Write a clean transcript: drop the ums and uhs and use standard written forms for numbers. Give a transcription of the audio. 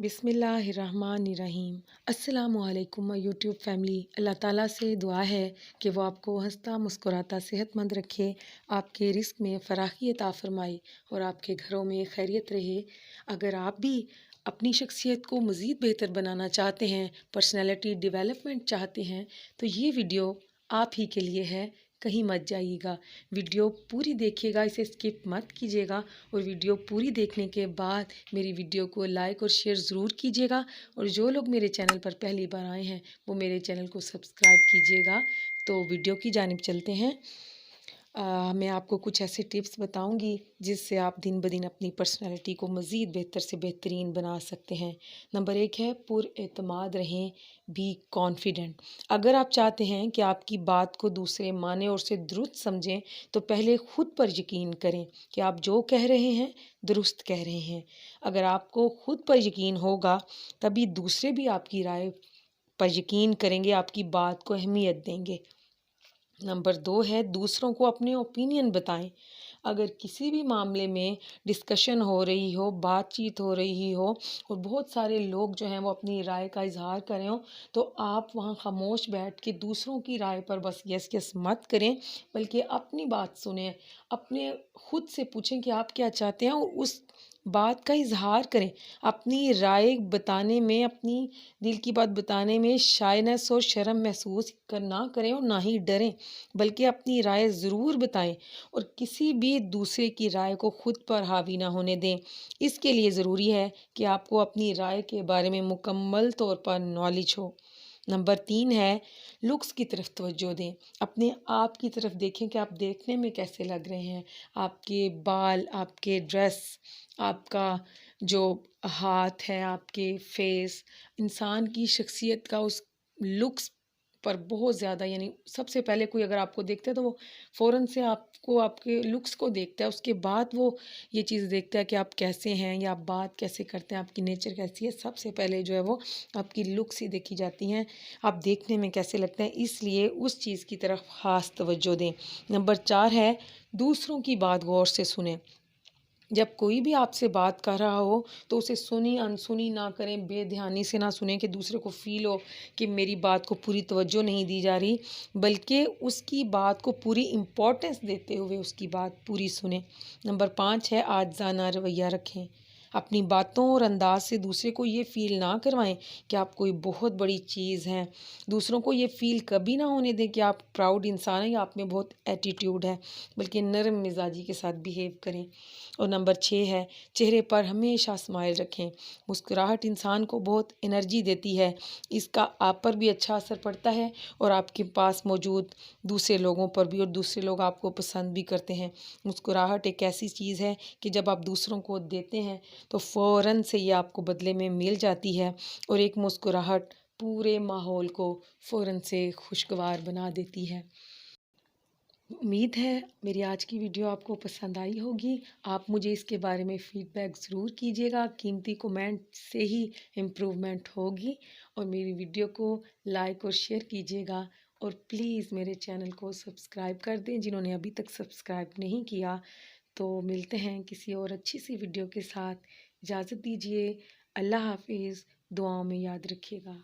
बिस्मिल्लाहिर्रहमानिर्रहीम। अस्सलामुअलैकुम YouTube family. अल्लाह ताला से दुआ है कि वो आपको हंसता मुस्कुराता सेहतमंद रखे, आपके रिस्क में फराखी अता फरमाए और आपके घरों में खैरियत रहे। अगर आप भी अपनी शख्सियत को मज़ीद बेहतर बनाना चाहते हैं, पर्सनैलिटी डेवलपमेंट चाहते हैं, तो ये वीडियो आप ही के लिए है। कहीं मत जाइएगा, वीडियो पूरी देखिएगा, इसे स्किप मत कीजिएगा। और वीडियो पूरी देखने के बाद मेरी वीडियो को लाइक और शेयर ज़रूर कीजिएगा। और जो लोग मेरे चैनल पर पहली बार आए हैं वो मेरे चैनल को सब्सक्राइब कीजिएगा। तो वीडियो की जानिब चलते हैं। मैं आपको कुछ ऐसे टिप्स बताऊंगी जिससे आप दिन ब दिन अपनी पर्सनैलिटी को मज़ीद बेहतर से बेहतरीन बना सकते हैं। नंबर 1 है पुरएतमाद रहें, बी कॉन्फिडेंट। अगर आप चाहते हैं कि आपकी बात को दूसरे माने और उसे दुरुस्त समझें, तो पहले ख़ुद पर यकीन करें कि आप जो कह रहे हैं दुरुस्त कह रहे हैं। अगर आपको ख़ुद पर यकीन होगा तभी दूसरे भी आपकी राय पर यकीन करेंगे, आपकी बात को अहमियत देंगे। नंबर 2 है दूसरों को अपने ओपिनियन बताएं। अगर किसी भी मामले में डिस्कशन हो रही हो, बातचीत हो रही हो और बहुत सारे लोग जो हैं वो अपनी राय का इजहार कर रहे हो, तो आप वहाँ खामोश बैठ के दूसरों की राय पर बस यस यस मत करें, बल्कि अपनी बात सुनें। अपने खुद से पूछें कि आप क्या चाहते हैं और उस बात का इजहार करें। अपनी राय बताने में, अपनी दिल की बात बताने में शायनेस और शर्म महसूस ना करें और ना ही डरें, बल्कि अपनी राय ज़रूर बताएं और किसी भी दूसरे की राय को खुद पर हावी ना होने दें। इसके लिए ज़रूरी है कि आपको अपनी राय के बारे में मुकम्मल तौर पर नॉलेज हो। नंबर 3 है लुक्स की तरफ तवज्जो दें। अपने आप की तरफ देखें कि आप देखने में कैसे लग रहे हैं। आपके बाल, आपके ड्रेस, आपका जो हाथ है, आपके फेस, इंसान की शख्सियत का उस लुक्स पर बहुत ज़्यादा, यानी सबसे पहले कोई अगर आपको देखता है तो वो फ़ौरन से आपको आपके लुक्स को देखता है, उसके बाद वो ये चीज़ देखता है कि आप कैसे हैं या आप बात कैसे करते हैं, आपकी नेचर कैसी है। सबसे पहले जो है वो आपकी लुक्स ही देखी जाती हैं, आप देखने में कैसे लगते हैं। इसलिए उस चीज़ की तरफ ख़ास तवज्जो दें। नंबर 4 है दूसरों की बात गौर से सुनें। जब कोई भी आपसे बात कर रहा हो तो उसे सुनी अनसुनी ना करें, बेध्यानी से ना सुनें कि दूसरे को फ़ील हो कि मेरी बात को पूरी तवज्जो नहीं दी जा रही, बल्कि उसकी बात को पूरी इम्पोर्टेंस देते हुए उसकी बात पूरी सुनें। नंबर 5 है आज़ाना रवैया रखें। अपनी बातों और अंदाज से दूसरे को ये फ़ील ना करवाएं कि आप कोई बहुत बड़ी चीज़ हैं। दूसरों को ये फ़ील कभी ना होने दें कि आप प्राउड इंसान हैं या आप में बहुत एटीट्यूड है, बल्कि नरम मिजाजी के साथ बिहेव करें। और नंबर 6 है चेहरे पर हमेशा स्माइल रखें। मुस्कुराहट इंसान को बहुत एनर्जी देती है, इसका आप पर भी अच्छा असर पड़ता है और आपके पास मौजूद दूसरे लोगों पर भी, और दूसरे लोग आपको पसंद भी करते हैं। मुस्कुराहट एक ऐसी चीज़ है कि जब आप दूसरों को देते हैं तो फ़ौरन से ये आपको बदले में मिल जाती है, और एक मुस्कुराहट पूरे माहौल को फ़ौरन से खुशगवार बना देती है। उम्मीद है मेरी आज की वीडियो आपको पसंद आई होगी। आप मुझे इसके बारे में फ़ीडबैक ज़रूर कीजिएगा, कीमती कमेंट से ही इम्प्रूवमेंट होगी। और मेरी वीडियो को लाइक और शेयर कीजिएगा, और प्लीज़ मेरे चैनल को सब्सक्राइब कर दें जिन्होंने अभी तक सब्सक्राइब नहीं किया। तो मिलते हैं किसी और अच्छी सी वीडियो के साथ। इजाज़त दीजिए। अल्लाह हाफिज़। दुआओं में याद रखिएगा।